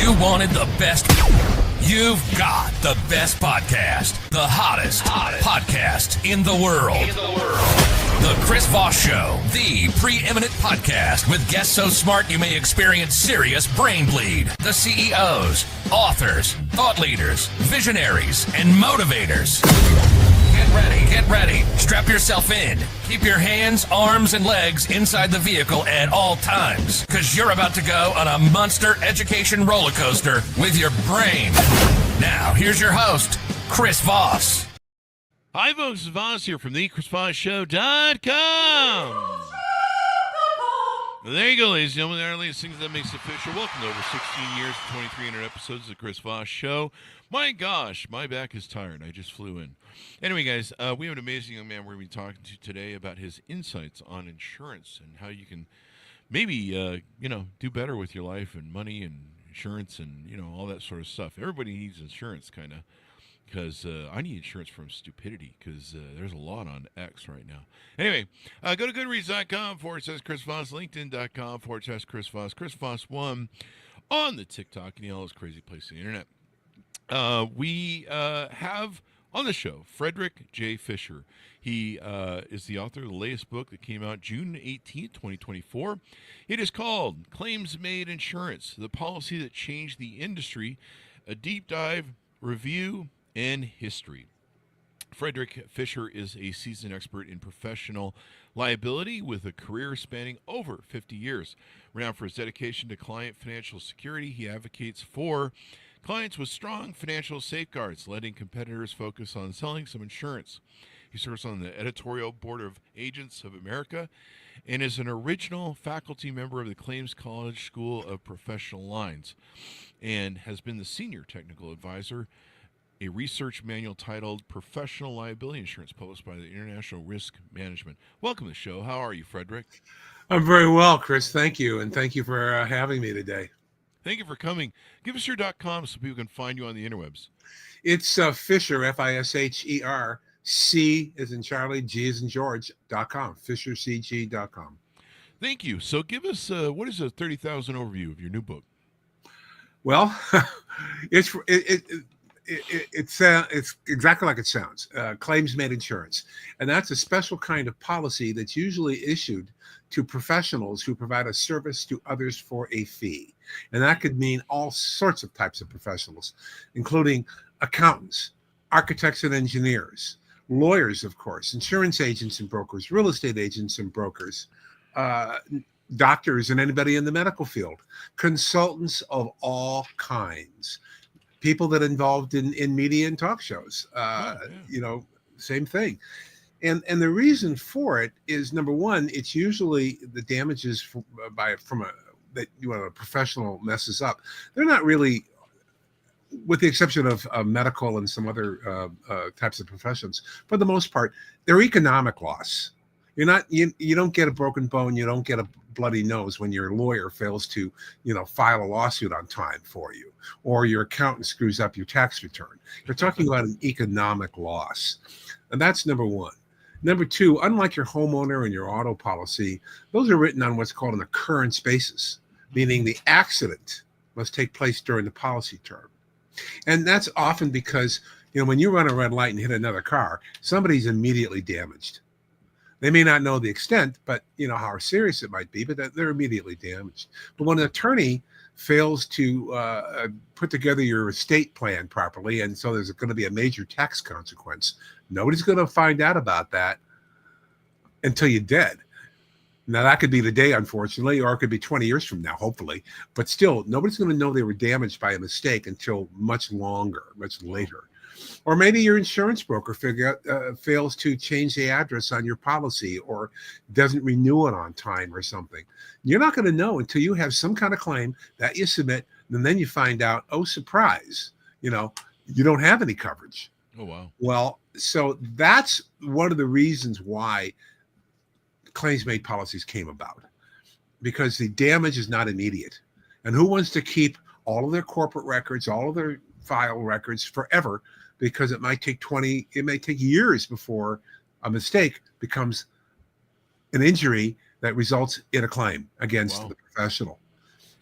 You wanted the best. You've got the best podcast. The hottest podcast in the world. The Chris Voss Show, the preeminent podcast with guests so smart you may experience serious brain bleed. The CEOs, authors, thought leaders, visionaries, and motivators. Get ready. Strap yourself in. Keep your hands, arms, and legs inside the vehicle at all times, because you're about to go on a monster education roller coaster with your brain. Now, here's your host, Chris Voss. Hi, folks. It's Voss here from the ChrisVossShow.com. There you go, ladies and gentlemen. There are these things that makes it official. Welcome to over 16 years, 2,300 episodes of the Chris Voss Show. My gosh, my back is tired. I just flew in. Anyway, guys, we have an amazing young man we're going to be talking to today about his insights on insurance and how you can maybe, do better with your life and money and insurance and, all that sort of stuff. Everybody needs insurance, kind of, because I need insurance from stupidity, because there's a lot on X right now. Anyway, go to goodreads.com/Chris Voss, LinkedIn.com/Chris Voss, Chris Voss1 on the TikTok, and all those crazy places on the internet. We have on the show Frederick J. Fisher. He is the author of the latest book that came out June 18, 2024. It is called Claims Made Insurance, the Policy That Changed the Industry, a deep dive, review, and history. Frederick Fisher is a seasoned expert in professional liability with a career spanning over 50 years. Renowned for his dedication to client financial security, he advocates for clients with strong financial safeguards, letting competitors focus on selling some insurance. He serves on the editorial board of Agents of America and is an original faculty member of the Claims College School of Professional Lines and has been the senior technical advisor, a research manual titled Professional Liability Insurance, published by the International Risk Management. Welcome to the show. How are you, Frederick? I'm very well, Chris. Thank you. And thank you for having me today. Thank you for coming. Give us your .com so people can find you on the interwebs. It's Fisher, Fisher, C as in Charlie, G as in George.com, FisherCG.com. Thank you. So give us, what is a 30,000 overview of your new book? Well, it's exactly like it sounds. Claims made insurance. And that's a special kind of policy that's usually issued to professionals who provide a service to others for a fee. And that could mean all sorts of types of professionals, including accountants, architects and engineers, lawyers, of course, insurance agents and brokers, real estate agents and brokers, doctors and anybody in the medical field, consultants of all kinds, people that are involved in media and talk shows, same thing. And the reason for it is, number one, it's usually the damages that a professional messes up. They're not really, with the exception of medical and some other types of professions, for the most part, they're economic loss. You don't get a broken bone, you don't get a bloody nose when your lawyer fails to, file a lawsuit on time for you, or your accountant screws up your tax return. You're talking about an economic loss. And that's number one. Number two, unlike your homeowner and your auto policy, those are written on what's called an occurrence basis, meaning the accident must take place during the policy term. And that's often because, when you run a red light and hit another car, somebody's immediately damaged. They may not know the extent, but how serious it might be, but they're immediately damaged. But when an attorney fails to put together your estate plan properly, and so there's going to be a major tax consequence, nobody's going to find out about that until you're dead. Now, that could be the day, unfortunately, or it could be 20 years from now, hopefully. But still, nobody's going to know they were damaged by a mistake until much later. Or maybe your insurance broker fails to change the address on your policy or doesn't renew it on time or something. You're not going to know until you have some kind of claim that you submit, and then you find out, oh, surprise, you don't have any coverage. Oh, wow. Well, so that's one of the reasons why claims-made policies came about, because the damage is not immediate. And who wants to keep all of their corporate records, all of their file records forever? Because it may take years before a mistake becomes an injury that results in a claim against the professional.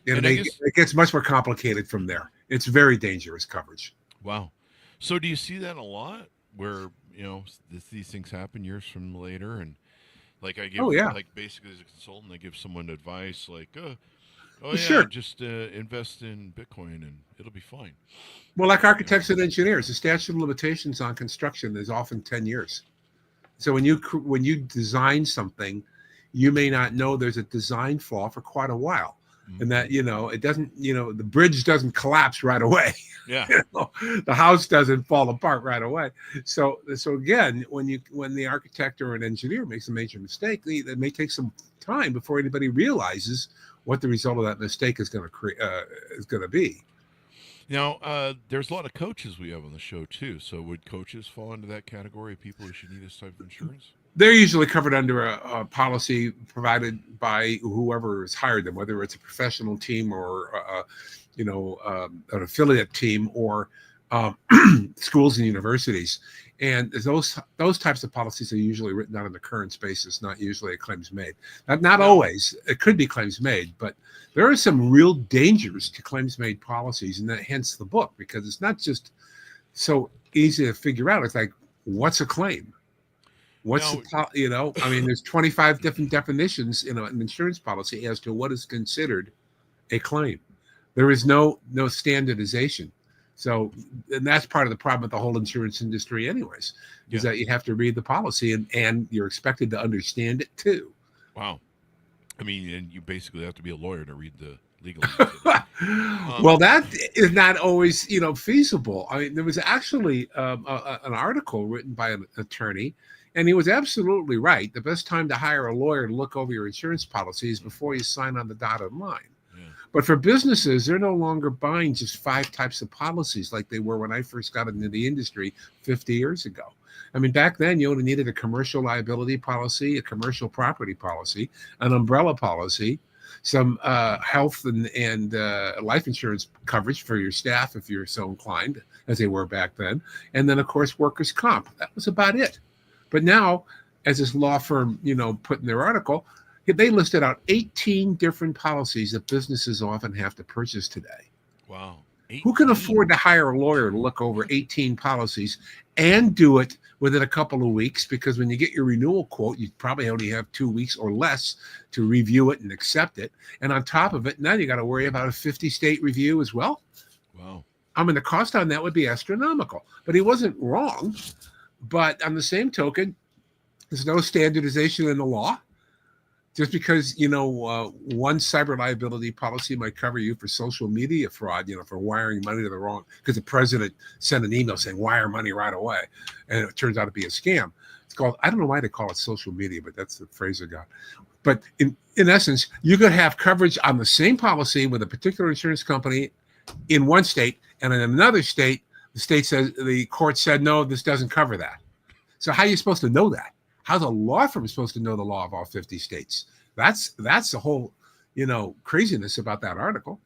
And it gets much more complicated from there. It's very dangerous coverage. Wow. So do you see that a lot where, these things happen years from later? And like I give, like basically as a consultant, I give someone advice like, sure, just invest in Bitcoin and it'll be fine. Well, like architects and engineers, the statute of limitations on construction is often 10 years. So when you design something, you may not know there's a design flaw for quite a while. And that, it doesn't, the bridge doesn't collapse right away. Yeah. The house doesn't fall apart right away. So again, when the architect or an engineer makes a major mistake, it may take some time before anybody realizes what the result of that mistake is going to be. Now, there's a lot of coaches we have on the show too. So would coaches fall into that category of people who should need this type of insurance? They're usually covered under a policy provided by whoever has hired them, whether it's a professional team or, an affiliate team or schools and universities. And those types of policies are usually written out on the occurrence basis, not usually a claims made. Not always. It could be claims made, but there are some real dangers to claims made policies, and that hence the book, because it's not just so easy to figure out. It's like, what's a claim? There's 25 different definitions in an insurance policy as to what is considered a claim. There is no standardization. So, and that's part of the problem with the whole insurance industry anyways, is that you have to read the policy and you're expected to understand it too. Wow. I mean, and you basically have to be a lawyer to read the legal. Well, that is not always, feasible. I mean, there was actually an article written by an attorney, and he was absolutely right. The best time to hire a lawyer to look over your insurance policy is before you sign on the dotted line. Yeah. But for businesses, they're no longer buying just 5 types of policies like they were when I first got into the industry 50 years ago. I mean, back then, you only needed a commercial liability policy, a commercial property policy, an umbrella policy, some health and life insurance coverage for your staff if you're so inclined, as they were back then, and then, of course, workers' comp. That was about it. But now, as this law firm, put in their article, they listed out 18 different policies that businesses often have to purchase today. Wow. 18. Who can afford to hire a lawyer to look over 18 policies and do it within a couple of weeks? Because when you get your renewal quote, you probably only have 2 weeks or less to review it and accept it. And on top of it, now you got to worry about a 50-state review as well. Wow. I mean, the cost on that would be astronomical. But he wasn't wrong. But on the same token, there's no standardization in the law. Just because, one cyber liability policy might cover you for social media fraud, for wiring money to the wrong, because the president sent an email saying wire money right away. And it turns out to be a scam. It's called, I don't know why they call it social media, but that's the phrase I got. But in essence, you could have coverage on the same policy with a particular insurance company in one state, and in another state, the court said, no, this doesn't cover that. So how are you supposed to know that? How's a law firm supposed to know the law of all 50 states? That's the whole, craziness about that article.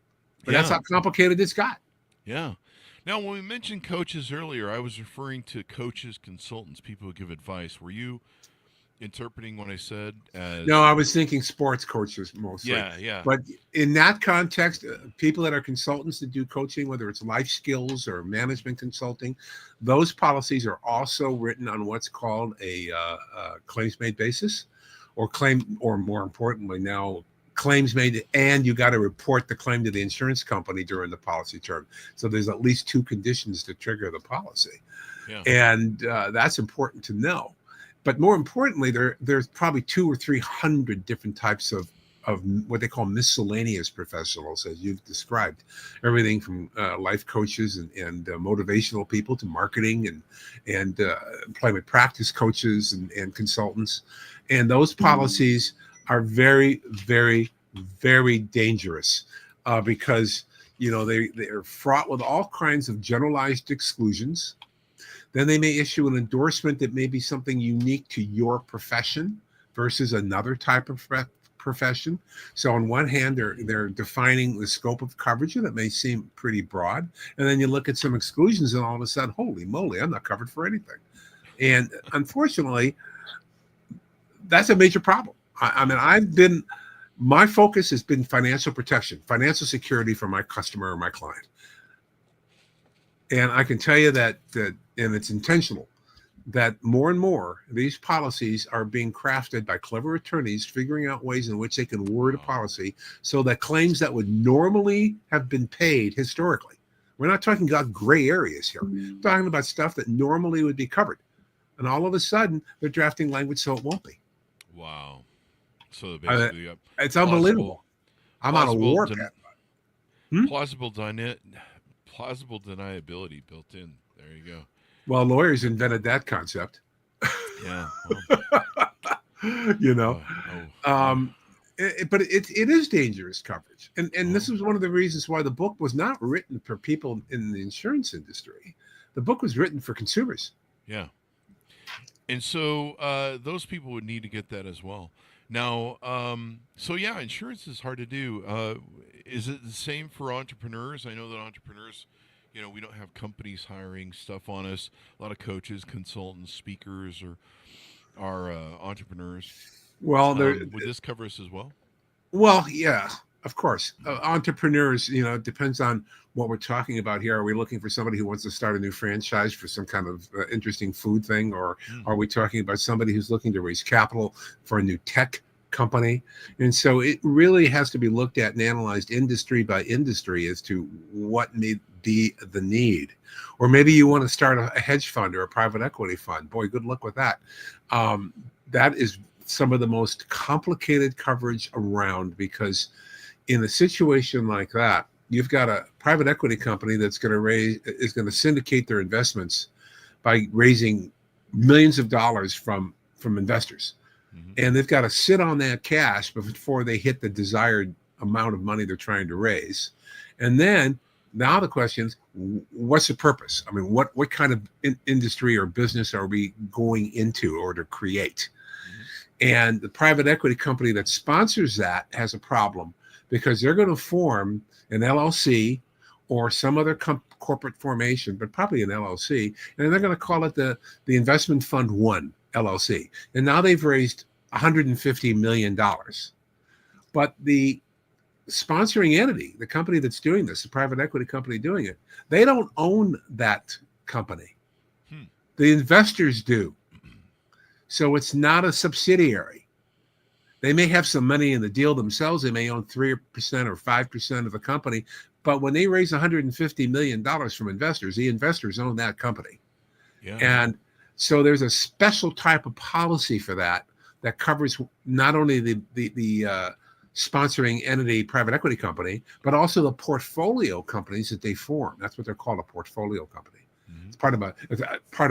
But that's how complicated it's got. Yeah. Now, when we mentioned coaches earlier, I was referring to coaches, consultants, people who give advice. Were you interpreting what I said as... No, I was thinking sports coaches mostly. Yeah. But in that context, people that are consultants that do coaching, whether it's life skills or management consulting, those policies are also written on what's called a claims-made basis, or more importantly now, claims made, and you got to report the claim to the insurance company during the policy term. So there's at least 2 conditions to trigger the policy. Yeah. And that's important to know. But more importantly, there's probably 200 or 300 different types of what they call miscellaneous professionals, as you've described. Everything from life coaches and motivational people to marketing and employment practice coaches and consultants. And those policies are very, very, very dangerous because they are fraught with all kinds of generalized exclusions. Then they may issue an endorsement that may be something unique to your profession versus another type of profession. So on one hand, they're defining the scope of coverage, and it may seem pretty broad. And then you look at some exclusions, and all of a sudden, holy moly, I'm not covered for anything. And unfortunately, that's a major problem. I mean, I've been My focus has been financial protection, financial security for my customer or my client. And I can tell you that and it's intentional, that more and more these policies are being crafted by clever attorneys figuring out ways in which they can word a policy so that claims that would normally have been paid historically. We're not talking about gray areas here. We're talking about stuff that normally would be covered. And all of a sudden, they're drafting language so it won't be. Wow. So basically, it's unbelievable. I'm on a warpath. Plausible deniability built in. There you go. Well, lawyers invented that concept. Yeah. Well. But it is dangerous coverage. And this is one of the reasons why the book was not written for people in the insurance industry. The book was written for consumers. Yeah. And so those people would need to get that as well. Now, insurance is hard to do. Is it the same for entrepreneurs? I know that entrepreneurs, we don't have companies hiring stuff on us. A lot of coaches, consultants, speakers are entrepreneurs. Well, would this cover us as well? Well, yeah, of course. Entrepreneurs, it depends on what we're talking about here. Are we looking for somebody who wants to start a new franchise for some kind of interesting food thing? Or are we talking about somebody who's looking to raise capital for a new tech company? And so it really has to be looked at and analyzed industry by industry as to what may be the need. Or maybe you want to start a hedge fund or a private equity fund. Boy, good luck with that. That is some of the most complicated coverage around, because in a situation like that, you've got a private equity company that's going to syndicate their investments by raising millions of dollars from investors. Mm-hmm. And they've got to sit on that cash before they hit the desired amount of money they're trying to raise. And then now the question is, what's the purpose? I mean, what kind of industry or business are we going into or to create? And the private equity company that sponsors that has a problem, because they're going to form an LLC or some other corporate formation, but probably an LLC, and they're going to call it the Investment Fund 1 LLC. And now they've raised $150 million. But the sponsoring entity, the company that's doing this, the private equity company doing it, they don't own that company. The investors do. So it's not a subsidiary. They may have some money in the deal themselves. They may own 3% or 5% of the company. But when they raise $150 million from investors, the investors own that company. Yeah. And so there's a special type of policy for that covers not only the sponsoring entity private equity company, but also the portfolio companies that they form. That's what they're called, a portfolio company. It's part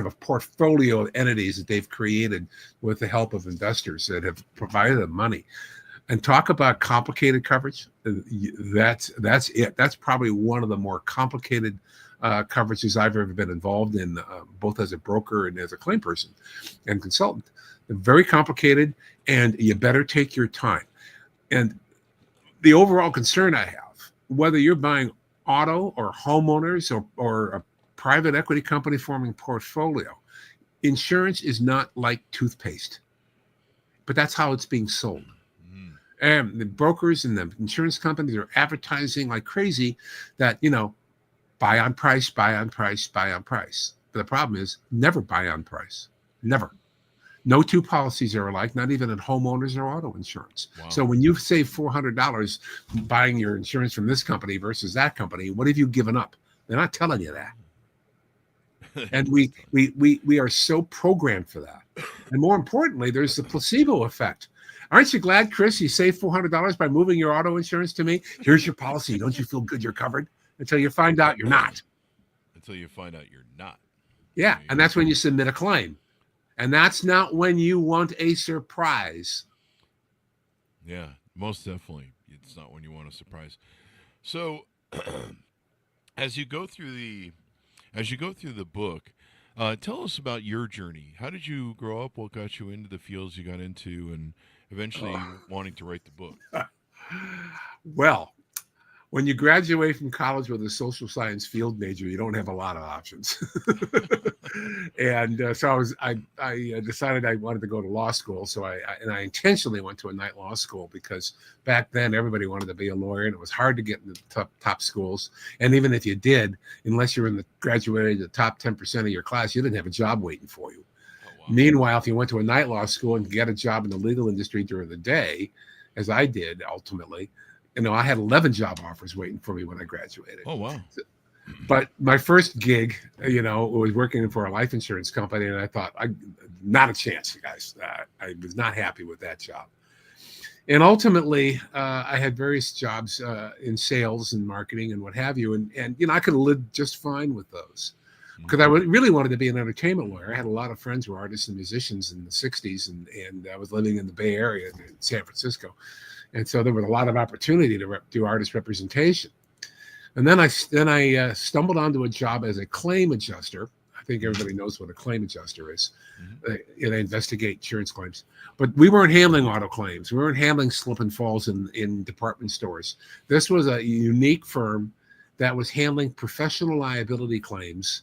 of a portfolio of entities that they've created with the help of investors that have provided them money. And talk about complicated coverage. That's it. That's probably one of the more complicated coverages I've ever been involved in, both as a broker and as a claim person and consultant. They're very complicated, and you better take your time. And the overall concern I have, whether you're buying auto or homeowners or a private equity company forming portfolio, insurance is not like toothpaste, but that's how it's being sold. And the brokers and the insurance companies are advertising like crazy that, buy on price, buy on price, buy on price. But the problem is never buy on price. Never. No two policies are alike, not even in homeowners or auto insurance. Wow. So when you save $400 buying your insurance from this company versus that company, what have you given up? They're not telling you that. And we are so programmed for that. And more importantly, there's the placebo effect. Aren't you glad, Chris, you saved $400 by moving your auto insurance to me? Here's your policy. Don't you feel good you're covered? Until you find out you're not. Until you find out you're not. Yeah, and that's when you submit a claim. And that's not when you want a surprise. Yeah, most definitely. It's not when you want a surprise. So as you go through the book, tell us about your journey. How did you grow up? What got you into the fields you got into, and eventually wanting to write the book? Well, when you graduate from college with a social science field major, you don't have a lot of options. And so I decided I wanted to go to law school. So I intentionally went to a night law school because back then everybody wanted to be a lawyer, and it was hard to get in the top schools. And even if you did, unless you're in the graduated the top 10% of your class, you didn't have a job waiting for you. Oh, wow. Meanwhile, if you went to a night law school and get a job in the legal industry during the day, as I did ultimately, I had 11 job offers waiting for me when I graduated. Oh, wow. But my first gig, was working for a life insurance company. And I thought, not a chance, guys. I was not happy with that job. And ultimately, I had various jobs in sales and marketing and what have you. And I could have lived just fine with those because I really wanted to be an entertainment lawyer. I had a lot of friends who were artists and musicians in the 60s. And I was living in the Bay Area in San Francisco. And so there was a lot of opportunity to do artist representation. And then I stumbled onto a job as a claim adjuster. I think everybody knows what a claim adjuster is. Mm-hmm. They investigate insurance claims. But we weren't handling auto claims. We weren't handling slip and falls in department stores. This was a unique firm that was handling professional liability claims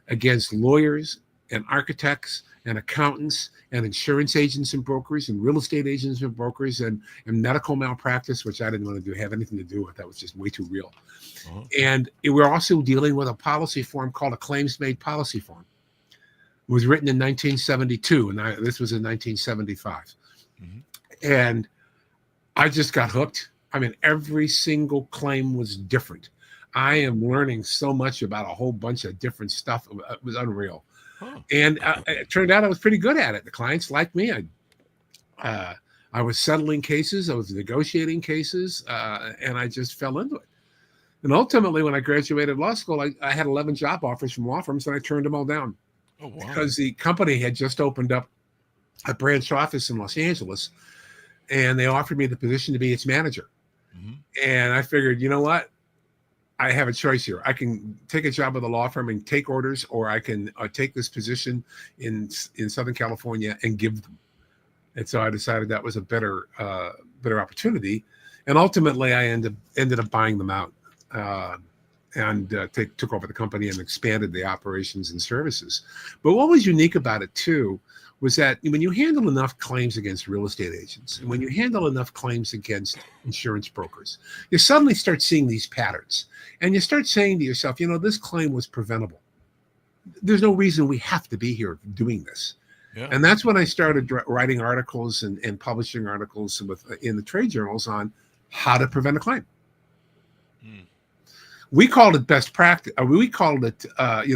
against lawyers and architects and accountants and insurance agents and brokers and real estate agents and brokers and medical malpractice, which I didn't want to have anything to do with. That was just way too real. Uh-huh. And we're also dealing with a policy form called a claims-made policy form. It was written in 1972, and this was in 1975. Mm-hmm. And I just got hooked. I mean, every single claim was different. I am learning so much about a whole bunch of different stuff. It was unreal. And it turned out I was pretty good at it. The clients liked me. I was settling cases. I was negotiating cases, and I just fell into it. And ultimately, when I graduated law school, I had 11 job offers from law firms, and I turned them all down. Oh, wow. Because the company had just opened up a branch office in Los Angeles, and they offered me the position to be its manager. Mm-hmm. And I figured, you know what? I have a choice here. I can take a job with a law firm and take orders, or I can take this position in Southern California and give them. And so I decided that was a better opportunity. And ultimately, I ended up buying them out and took over the company and expanded the operations and services. But what was unique about it, too, was that when you handle enough claims against real estate agents, and when you handle enough claims against insurance brokers, you suddenly start seeing these patterns. And you start saying to yourself, this claim was preventable. There's no reason we have to be here doing this. Yeah. And that's when I started writing articles and publishing articles in the trade journals on how to prevent a claim. We called it best practice. We called it,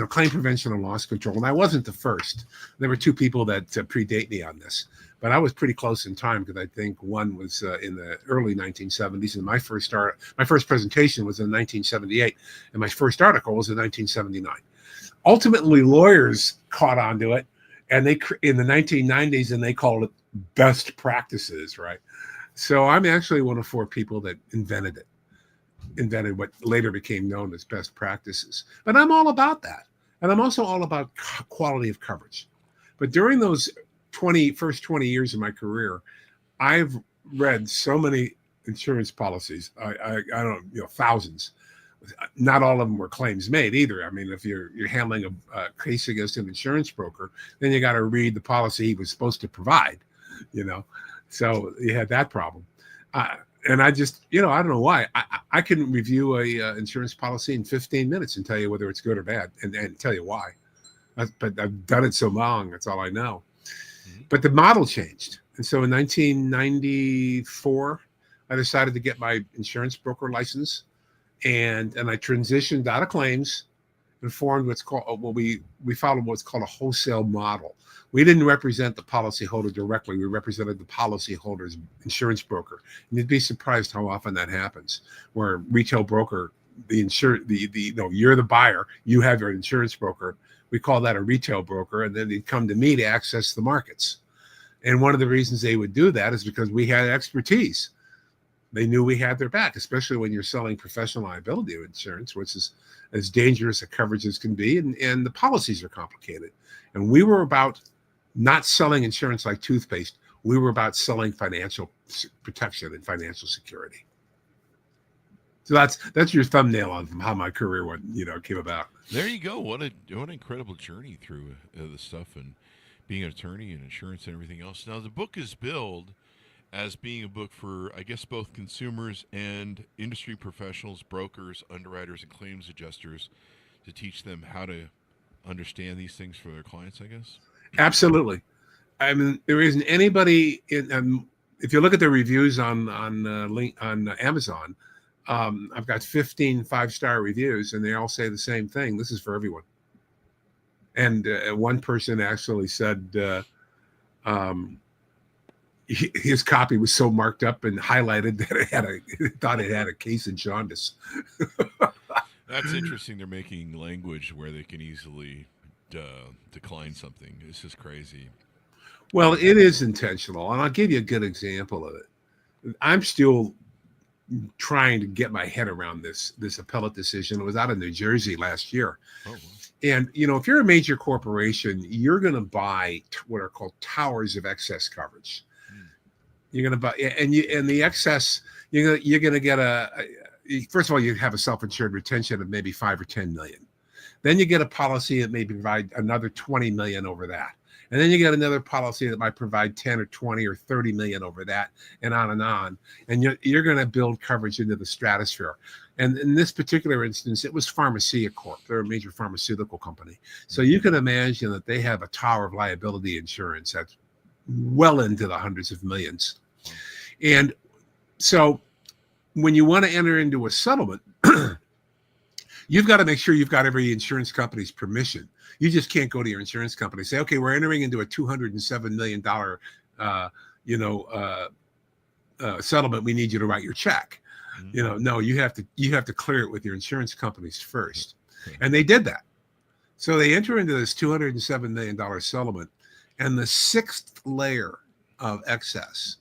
claim prevention and loss control. And I wasn't the first. There were two people that predate me on this, but I was pretty close in time because I think one was in the early 1970s, and my first presentation was in 1978, and my first article was in 1979. Ultimately, lawyers caught on to it, and they in the 1990s, and they called it best practices, right? So I'm actually one of four people that invented what later became known as best practices. But I'm all about that. And I'm also all about quality of coverage. But during those first 20 years of my career, I've read so many insurance policies. I don't know, thousands. Not all of them were claims made either. I mean, if you're handling a case against an insurance broker, then you got to read the policy he was supposed to provide, So you had that problem. And I just, I don't know why. I can review a insurance policy in 15 minutes and tell you whether it's good or bad and tell you why. But I've done it so long, that's all I know. Mm-hmm. But the model changed. And so in 1994, I decided to get my insurance broker license. And I transitioned out of claims and formed what's called, we followed what's called a wholesale model. We didn't represent the policyholder directly. We represented the policyholder's insurance broker. And you'd be surprised how often that happens, where retail broker, you're the buyer, you have your insurance broker. We call that a retail broker. And then they'd come to me to access the markets. And one of the reasons they would do that is because we had expertise. They knew we had their back, especially when you're selling professional liability insurance, which is as dangerous a coverage as can be. And the policies are complicated. And we were about not selling insurance like toothpaste. We were about selling financial protection and financial security. So that's your thumbnail on how my career came about. There you go. What an incredible journey through the stuff and being an attorney and insurance and everything else. Now, the book is billed as being a book for, I guess, both consumers and industry professionals, brokers, underwriters, and claims adjusters to teach them how to understand these things for their clients, I guess. Absolutely. I mean, there isn't anybody if you look at the reviews on Amazon, I've got 15 5-star reviews, and they all say the same thing. This is for everyone. And one person actually said his copy was so marked up and highlighted that it thought it had a case of jaundice. That's interesting. They're making language where they can easily decline something. This is crazy. Well, it is intentional, and I'll give you a good example of it. I'm still trying to get my head around this appellate decision. It was out of New Jersey last year. Oh, wow. And, if you're a major corporation, you're going to buy what are called towers of excess coverage. You're going to buy, and the excess, you're going to get first of all, you have a self-insured retention of maybe 5 or 10 million. Then you get a policy that may provide another 20 million over that. And then you get another policy that might provide 10 or 20 or 30 million over that, and on and on. And you're going to build coverage into the stratosphere. And in this particular instance, it was Pharmacia Corp. They're a major pharmaceutical company. So you can imagine that they have a tower of liability insurance that's well into the hundreds of millions. And so when you want to enter into a settlement, you've got to make sure you've got every insurance company's permission. You just can't go to your insurance company and say, okay, we're entering into a $207 million, settlement. We need you to write your check. No, you have to clear it with your insurance companies first. And they did that. So they enter into this $207 million settlement, and the sixth layer of excess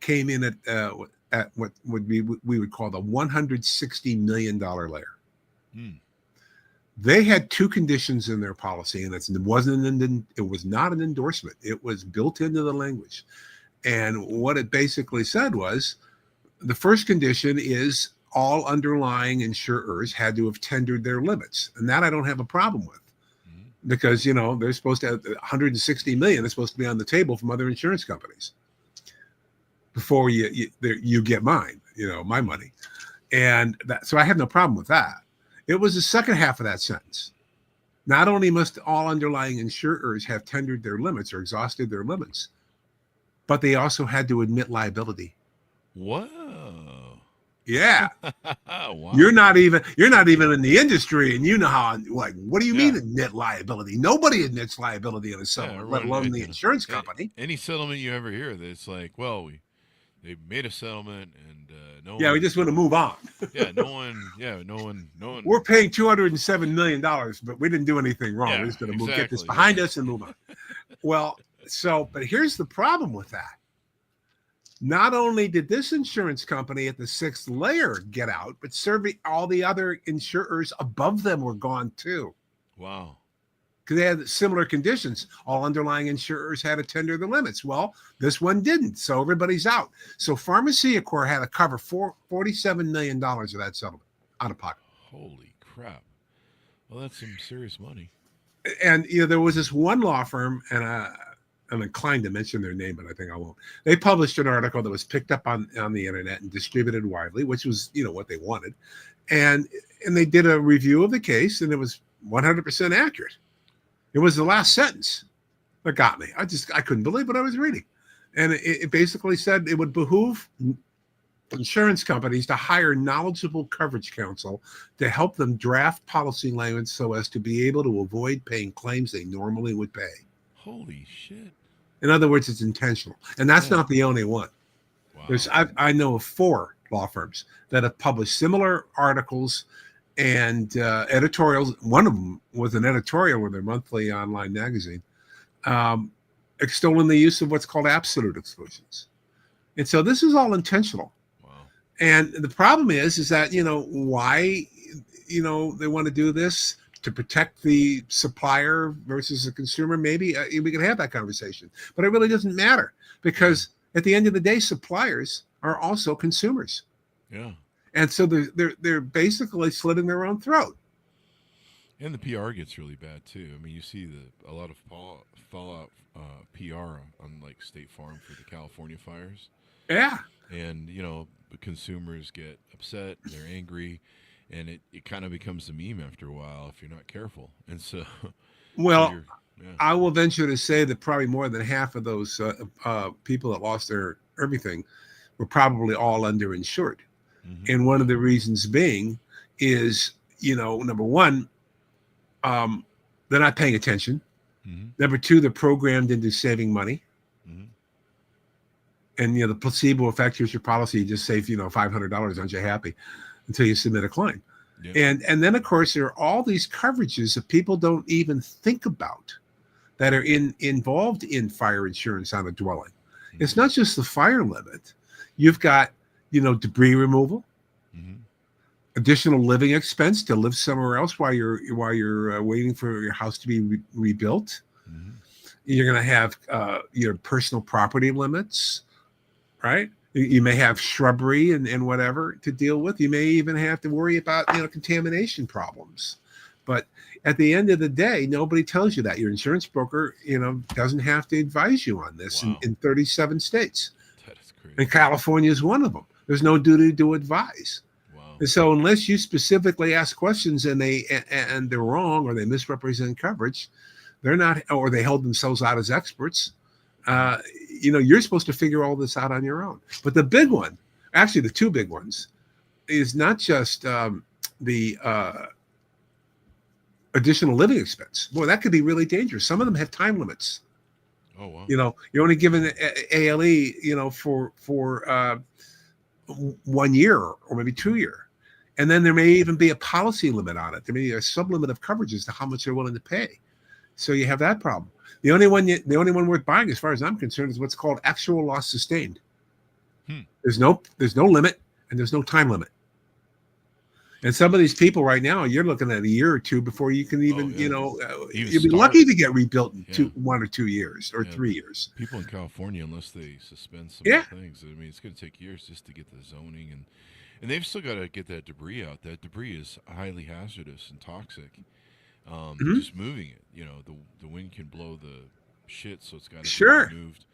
came in at what we would call the $160 million layer. They had two conditions in their policy, and it was not an endorsement. It was built into the language. And what it basically said was, the first condition is all underlying insurers had to have tendered their limits. And that I don't have a problem with, because, they're supposed to have 160 million is supposed to be on the table from other insurance companies before you get mine, my money. And so I have no problem with that. It was the second half of that sentence. Not only must all underlying insurers have tendered their limits or exhausted their limits, but they also had to admit liability. Whoa. Yeah. Wow. You're not even in the industry, and you know how, what do you mean admit liability? Nobody admits liability in a settlement, let alone the insurance company. Any settlement you ever hear, that's like, well, they made a settlement, and we just want to move on. no one. We're paying $207 million, but we didn't do anything wrong. We're just going to get this behind us and move on. Well, but here's the problem with that. Not only did this insurance company at the sixth layer get out, but all the other insurers above them were gone too. Wow. Because they had similar conditions. All underlying insurers had to tender the limits. Well, this one didn't, so everybody's out. So Pharmacia Corp had to cover $47 million of that settlement out of pocket. Holy crap. Well, that's some serious money. And there was this one law firm, and I'm inclined to mention their name, but I think I won't. They published an article that was picked up on the internet and distributed widely, which was, what they wanted. And they did a review of the case, and it was 100% accurate. It was the last sentence that got me. I couldn't believe what I was reading. And it basically said it would behoove insurance companies to hire knowledgeable coverage counsel to help them draft policy language so as to be able to avoid paying claims they normally would pay. Holy shit. In other words, it's intentional. And that's not the only one. Wow. I know of 4 law firms that have published similar articles and editorials. One of them was an editorial in their monthly online magazine, extolling the use of what's called absolute exclusions. And so this is all intentional. Wow. And the problem is that, why, they want to do this to protect the supplier versus the consumer. Maybe we can have that conversation, but it really doesn't matter, because at the end of the day, suppliers are also consumers. Yeah. And so they're basically slitting their own throat. And the PR gets really bad too. I mean, you see a lot of fallout PR on like State Farm for the California fires. Yeah. And the consumers get upset, they're angry, and it kind of becomes a meme after a while if you're not careful. And so, well, I will venture to say that probably more than half of those people that lost their everything were probably all underinsured. Mm-hmm. And one of the reasons being is, number one, they're not paying attention. Mm-hmm. Number two, they're programmed into saving money. Mm-hmm. And, the placebo effect, here's your policy, you just save, $500, aren't you happy? Until you submit a claim. Yep. And then, of course, there are all these coverages that people don't even think about that are involved in fire insurance on a dwelling. Mm-hmm. It's not just the fire limit. You've got, debris removal, mm-hmm. additional living expense to live somewhere else while you're waiting for your house to be rebuilt. Mm-hmm. You're going to have your personal property limits, right? You may have shrubbery and whatever to deal with. You may even have to worry about, contamination problems. But at the end of the day, nobody tells you that. Your insurance broker, doesn't have to advise you on this. Wow. in 37 states. That is crazy. And California is one of them. There's no duty to advise. Wow. And so unless you specifically ask questions and they're wrong or they misrepresent coverage, they're not, or they hold themselves out as experts. You're supposed to figure all this out on your own. But the big one, actually the two big ones, is not just the additional living expense. Boy, that could be really dangerous. Some of them have time limits. Oh, wow. You're only given ALE, for 1 year or maybe 2 year. And then there may even be a policy limit on it. There may be a sublimit of coverages to how much they're willing to pay. So you have that problem. The only one worth buying, as far as I'm concerned, is what's called actual loss sustained. There's no limit and there's no time limit. And some of these people right now, you're looking at a year or two before you can even, you'll be lucky to get rebuilt in 1 or 2 years or 3 years. People in California, unless they suspend some things, I mean, it's going to take years just to get the zoning and they've still got to get that debris out. That debris is highly hazardous and toxic. Just moving it, the wind can blow the shit, so it's got to be removed.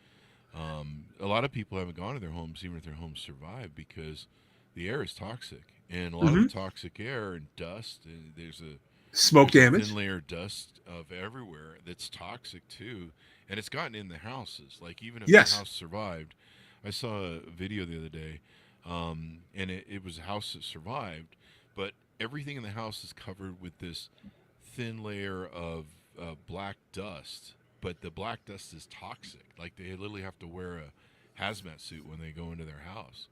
A lot of people haven't gone to their homes, even if their homes survive, because the air is toxic, and a lot of the toxic air and dust. There's a smoke damage, thin layer of dust of everywhere that's toxic too, and it's gotten in the houses. Like even if the house survived, I saw a video the other day, and it was a house that survived, but everything in the house is covered with this thin layer of black dust, but the black dust is toxic. Like they literally have to wear a hazmat suit when they go into their house,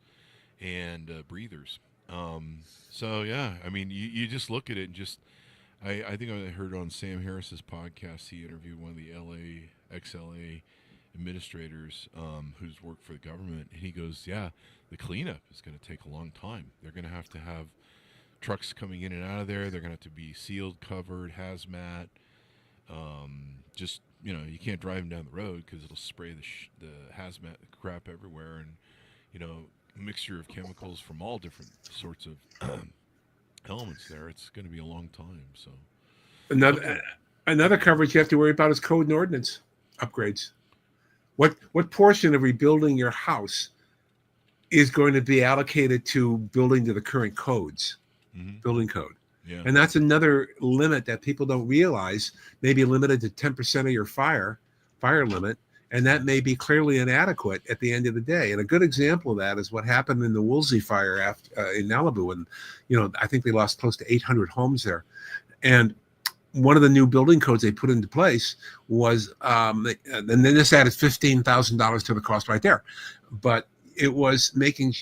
and breathers. So yeah, I mean, you just look at it and just, I think I heard on Sam Harris's podcast, he interviewed one of the ex-LA administrators who's worked for the government, and he goes, yeah, the cleanup is going to take a long time. They're going to have trucks coming in and out of there. They're going to have to be sealed, covered, hazmat. Just, you can't drive them down the road because it'll spray the hazmat crap everywhere, and, a mixture of chemicals from all different sorts of elements there. It's going to be a long time. So another coverage you have to worry about is code and ordinance upgrades. What portion of rebuilding your house is going to be allocated to building to the current codes? Building code. Yeah. And that's another limit that people don't realize may be limited to 10% of your fire limit, and that may be clearly inadequate at the end of the day. And a good example of that is what happened in the Woolsey fire in Malibu, and I think they lost close to 800 homes there. And one of the new building codes they put into place was, and then this added $15,000 to the cost right there, but it was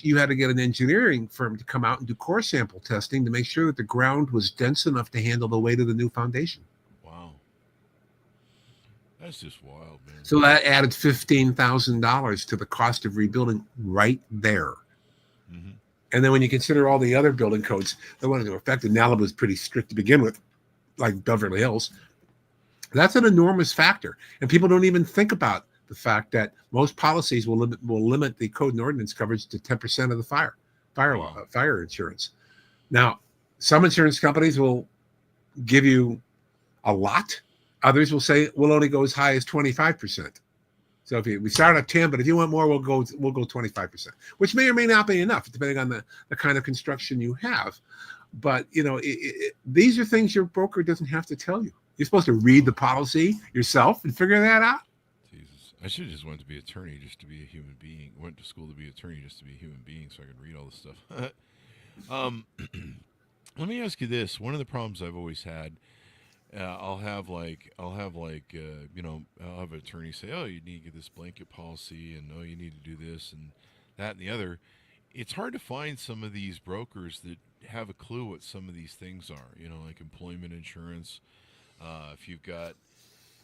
you had to get an engineering firm to come out and do core sample testing to make sure that the ground was dense enough to handle the weight of the new foundation. Wow. That's just wild, man. So that added $15,000 to the cost of rebuilding right there. Mm-hmm. And then when you consider all the other building codes that went into effect, and Malibu was pretty strict to begin with, like Beverly Hills, that's an enormous factor. And people don't even think about the fact that most policies will limit the code and ordinance coverage to 10% of the fire fire insurance. Now, some insurance companies will give you a lot. Others will say we'll only go as high as 25%. So if we start at 10, but if you want more, we'll go 25%, which may or may not be enough, depending on the kind of construction you have. But these are things your broker doesn't have to tell you. You're supposed to read the policy yourself and figure that out. Jesus, I should have just went to be an attorney just to be a human being. Went to school to be an attorney just to be a human being, so I could read all this stuff. Let me ask you this: one of the problems I've always had, I'll have an attorney say, "Oh, you need to get this blanket policy," and "Oh, you need to do this and that and the other." It's hard to find some of these brokers that have a clue what some of these things are. Like employment insurance. If you've got,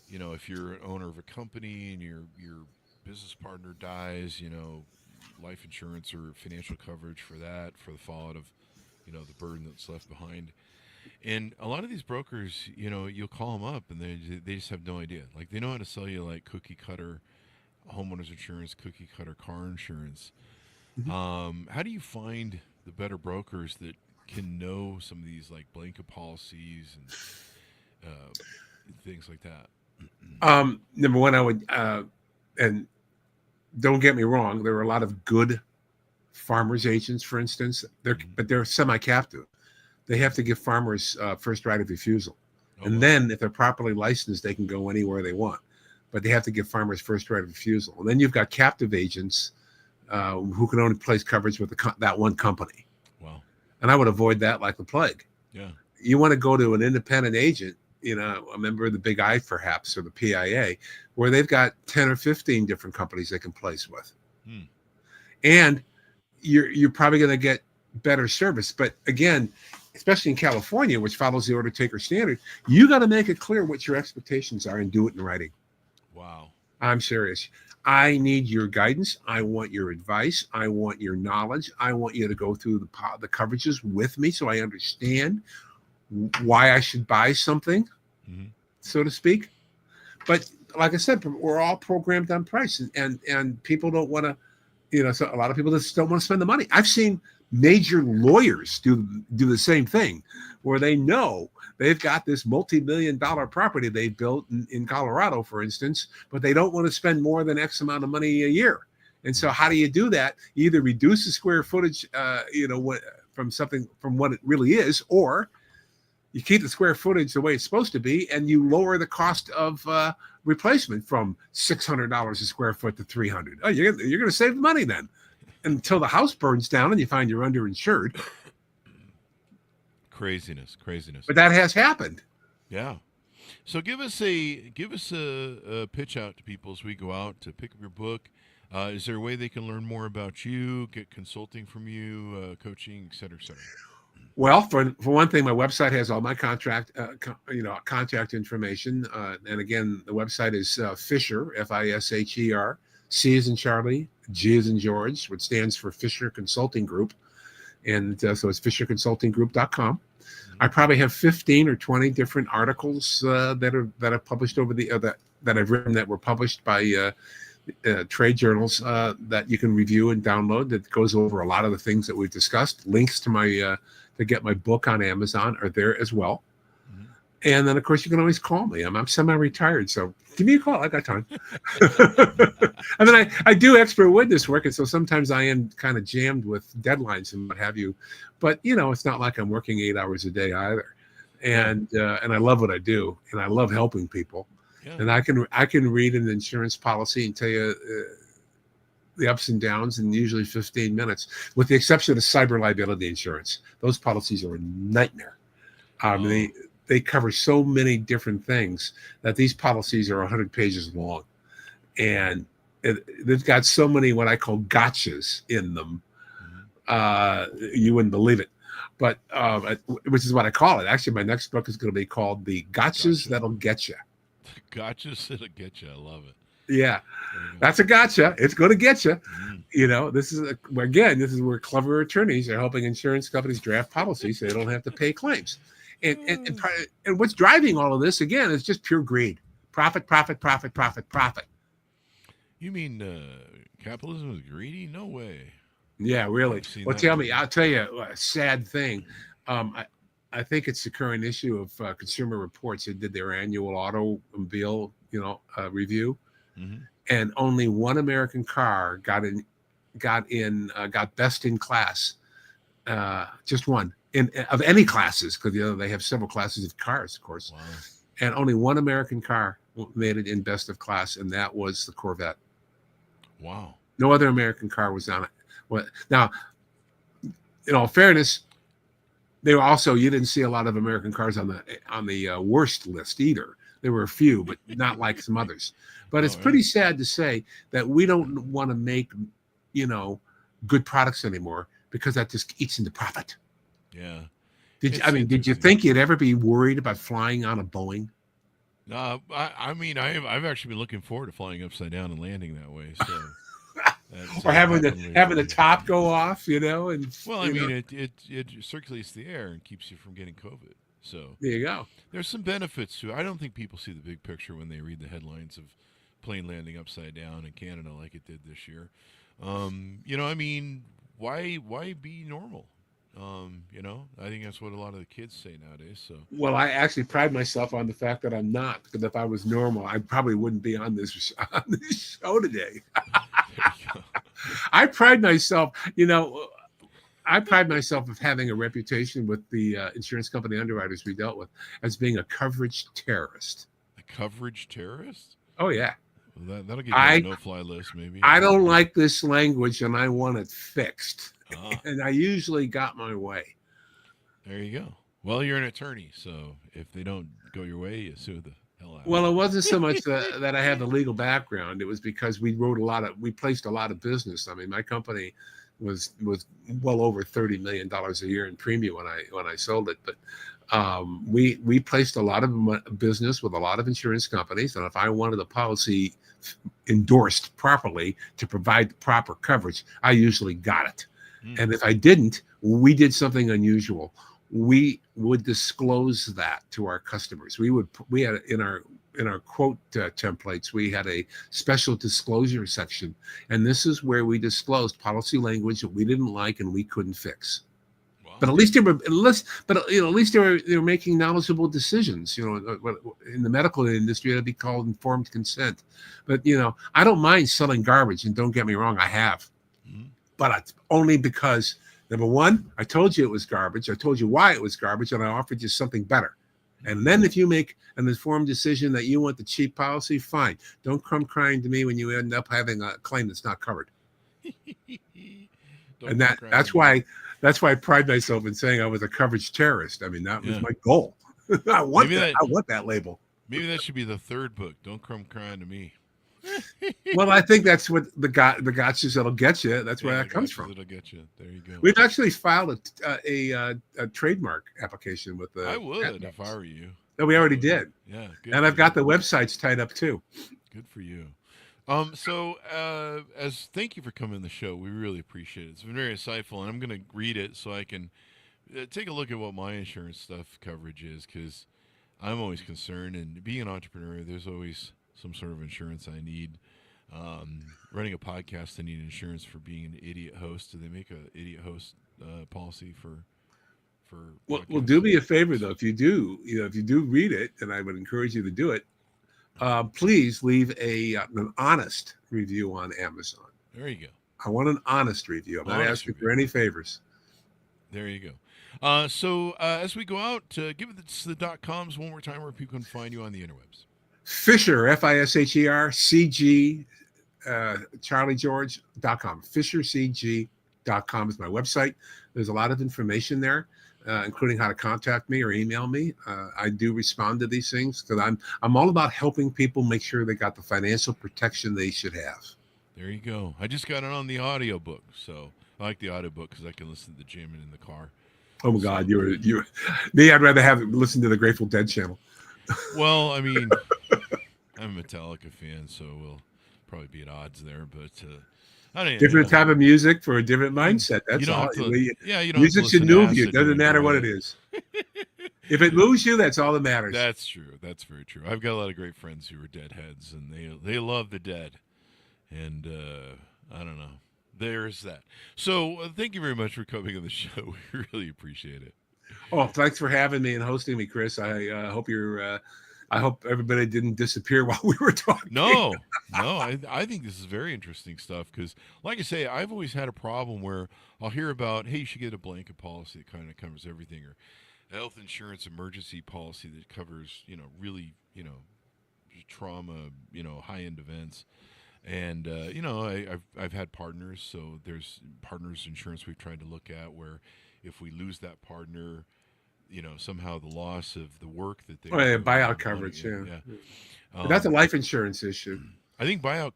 if you're an owner of a company and your business partner dies, life insurance or financial coverage for that, for the fallout of, the burden that's left behind. And a lot of these brokers, you'll call them up and they just have no idea. Like they know how to sell you like cookie cutter homeowners insurance, cookie cutter car insurance. Mm-hmm. How do you find the better brokers that can know some of these like blanket policies and things like that? Number one, I would, and don't get me wrong, there are a lot of good farmers agents, for instance, but they're semi-captive. They have to give farmers first right of refusal. And then if they're properly licensed, they can go anywhere they want. But they have to give farmers first right of refusal. And then you've got captive agents who can only place coverage with that one company. Wow. And I would avoid that like the plague. Yeah. You want to go to an independent agent, a member of the Big I perhaps, or the PIA, where they've got 10 or 15 different companies they can place with. And you're probably going to get better service. But again, especially in California, which follows the order taker standard, you got to make it clear what your expectations are and do it in writing. Wow. I'm serious. I need your guidance. I want your advice. I want your knowledge. I want you to go through the coverages with me so I understand why I should buy something, so to speak. But like I said, we're all programmed on price, and people don't want to, so a lot of people just don't want to spend the money. I've seen major lawyers do the same thing, where they know they've got this multi-million-dollar property they built in Colorado, for instance, but they don't want to spend more than X amount of money a year. And so how do you do that? You either reduce the square footage, from what it really is, or you keep the square footage the way it's supposed to be, and you lower the cost of replacement from $600 a square foot to $300. Oh, you're going to save money then, until the house burns down and you find you're underinsured. Craziness. But that has happened. Yeah. So give us a pitch out to people as we go out to pick up your book. Is there a way they can learn more about you, get consulting from you, coaching, et cetera, et cetera? Well, for one thing, my website has all my contact information. And again, the website is Fisher, Fisher, C as in Charlie, G as in George, which stands for Fisher Consulting Group. And so it's fisherconsultinggroup.com. I probably have 15 or 20 different articles that are published over that I've written that were published by trade journals that you can review and download. That goes over a lot of the things that we've discussed. Links to my to get my book on Amazon are there as well. And then, of course, you can always call me. I'm semi-retired, so give me a call. I got time. I mean, I do expert witness work, and so sometimes I am kind of jammed with deadlines and what have you. But, it's not like I'm working 8 hours a day either. And I love what I do, and I love helping people. Yeah. And I can read an insurance policy and tell you the ups and downs in usually 15 minutes, with the exception of cyber liability insurance. Those policies are a nightmare. They cover so many different things that these policies are 100 pages long. And they've got so many what I call gotchas in them. You wouldn't believe it. But which is what I call it. Actually, my next book is going to be called The Gotchas That'll Get You. Gotchas that'll get you. I love it. Yeah, that's a gotcha. It's going to get you. This is where clever attorneys are helping insurance companies draft policies so they don't have to pay claims. And what's driving all of this, again, is just pure greed. Profit. You mean capitalism is greedy? No way. Yeah, really. I've seen Well, that too. I'll tell you a sad thing. I think it's the current issue of Consumer Reports. They did their annual automobile, review, Hmm. and only one American car got best in class. Just one in of any classes, because they have several classes of cars, of course, Wow. and only one American car made it in best of class, and that was the Corvette. Wow. No other American car was on it. Well, now, in all fairness, they were also, you didn't see a lot of American cars on the worst list either. There were a few, but not like some others. But it's Oh, pretty yeah. sad to say that we don't want to make, good products anymore, because that just eats into profit. Yeah. Did It's you interesting. think you'd ever be worried about flying on a Boeing? I mean, I've actually been looking forward to flying upside down and landing that way. So, that's, Or having happened the lately. top go off, and Well, I mean, it circulates the air and keeps you from getting COVID. So there you go. there's some benefits to it. I don't think people see the big picture when they read the headlines of plane landing upside down in Canada like it did this year. I mean, why be normal? I think that's what a lot of the kids say nowadays. So Well, I actually pride myself on the fact that I'm not, because if I was normal, I probably wouldn't be on this show today. there you go. I pride myself of having a reputation with the insurance company underwriters we dealt with as being a coverage terrorist. A coverage terrorist? Oh yeah. Well, that'll get you on a no-fly list, maybe. I don't like this language, and I want it fixed. Ah, And I usually got my way. there you go. Well, you're an attorney, so if they don't go your way, you sue the hell out Well, of it them. wasn't so much that I had the legal background. It was because we placed a lot of business. I mean, my company was well over $30 million a year in premium when I sold it. But we placed a lot of business with a lot of insurance companies. And if I wanted a policy endorsed properly to provide the proper coverage, I usually got it. Mm. And if I didn't, we did something unusual. We would disclose that to our customers. We had in our quote templates, we had a special disclosure section, and this is where we disclosed policy language that we didn't like and we couldn't fix. Wow. But at least they were making knowledgeable decisions. In the medical industry, it'd be called informed consent. But I don't mind selling garbage, and don't get me wrong, I have. Mhm. But it's only because, number one, I told you it was garbage. I told you why it was garbage, and I offered you something better. And then if you make an informed decision that you want the cheap policy, fine. Don't come crying to me when you end up having a claim that's not covered. Don't And go crying. that's why I pride myself in saying I was a coverage terrorist. I mean, that was Yeah. my goal. I want Maybe that. I want that label. Maybe that should be the third book. Don't come crying to me. Well, I think that's what the gotchas that'll get you. That's where Yeah, that comes gotchas from. That'll get you. There you go. We've actually filed a trademark application with the. I would if I were you. No, we already did, Yeah, good. and for I've got you. the websites tied up too. Good for you. As thank you for coming on the show. We really appreciate it. It's been very insightful, and I'm going to read it so I can take a look at what my insurance stuff coverage is, because I'm always concerned. And being an entrepreneur, there's always some sort of insurance I need. Running a podcast, I need insurance for being an idiot host. Do they make an idiot host policy for? Well, podcasts? do me a favor though. If you do read it, and I would encourage you to do it, please leave an honest review on Amazon. There you go. I want an honest review. I'm not Honest asking review. for any favors. There you go. So as we go out, give us the .coms one more time where people can find you on the interwebs. Fisher, FISHER, CG, CharlieGeorge.com. FisherCG.com is my website. There's a lot of information there, including how to contact me or email me. I do respond to these things because I'm all about helping people make sure they got the financial protection they should have. There you go. I just got it on the audiobook, so I like the audiobook because I can listen to the gym and in the car. Oh my God, you me. I'd rather listen to the Grateful Dead channel. Well, I mean, I'm a Metallica fan, so we'll probably be at odds there. But I don't Different type of music for a different mindset. You That's don't all. have to, yeah, you don't. Music have to should listen to move you. acid Doesn't when matter you're what doing it is. If it moves you, that's all that matters. That's true. That's very true. I've got a lot of great friends who are Deadheads, and they love the Dead. And I don't know. There's that. So thank you very much for coming on the show. We really appreciate it. Oh, thanks for having me and hosting me, Chris. I hope you're. I hope everybody didn't disappear while we were talking. No, I think this is very interesting stuff because, like I say, I've always had a problem where I'll hear about, hey, you should get a blanket policy that kind of covers everything, or health insurance emergency policy that covers, really, trauma, high-end events. And I've had partners, so there's partners insurance we've tried to look at where if we lose that partner, somehow the loss of the work that they buyout coverage, yeah. But that's a life insurance issue. I think buyout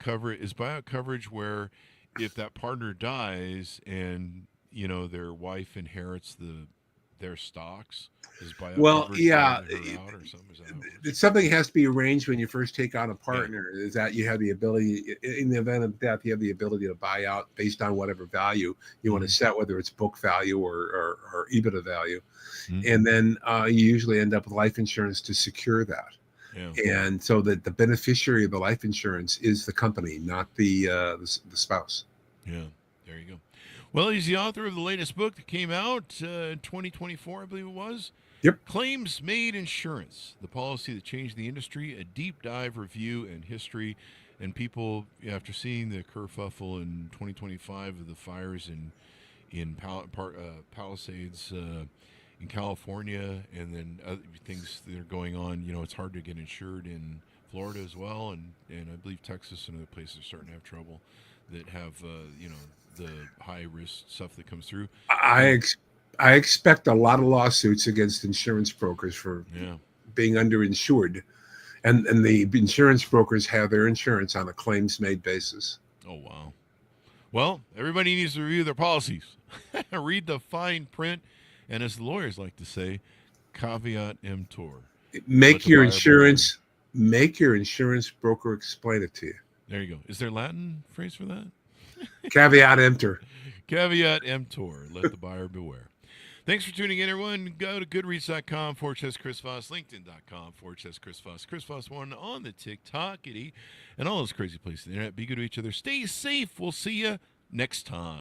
coverage where if that partner dies and their wife inherits their stocks, is buyout coverage out or something? It's something that has to be arranged when you first take on a partner. Yeah. Is that you have the ability, in the event of death, you have the ability to buy out based on whatever value you want to set, whether it's book value or EBITDA value. And then you usually end up with life insurance to secure that. Yeah. And so that the beneficiary of the life insurance is the company, not the spouse. Yeah, there you go. Well, he's the author of the latest book that came out in 2024, I believe it was. Yep. Claims Made Insurance, the policy that changed the industry, a deep dive review and history. And people, after seeing the kerfuffle in 2025 of the fires in Palisades in California, and then other things that are going on, it's hard to get insured in Florida as well, and I believe Texas and other places are starting to have trouble that have the high risk stuff that comes through. I expect a lot of lawsuits against insurance brokers for being underinsured, and the insurance brokers have their insurance on a claims made basis. Oh wow! Well, everybody needs to review their policies, read the fine print, and as the lawyers like to say, caveat emptor. Make your insurance broker explain it to you. There you go. Is there a Latin phrase for that? Caveat emptor. Caveat emptor. Let the buyer beware. Thanks for tuning in, everyone. Go to goodreads.com/Chris Voss, LinkedIn.com/Chris Voss, Chris Voss1 on the TikTokity, and all those crazy places on the internet. Be good to each other. Stay safe. We'll see you next time.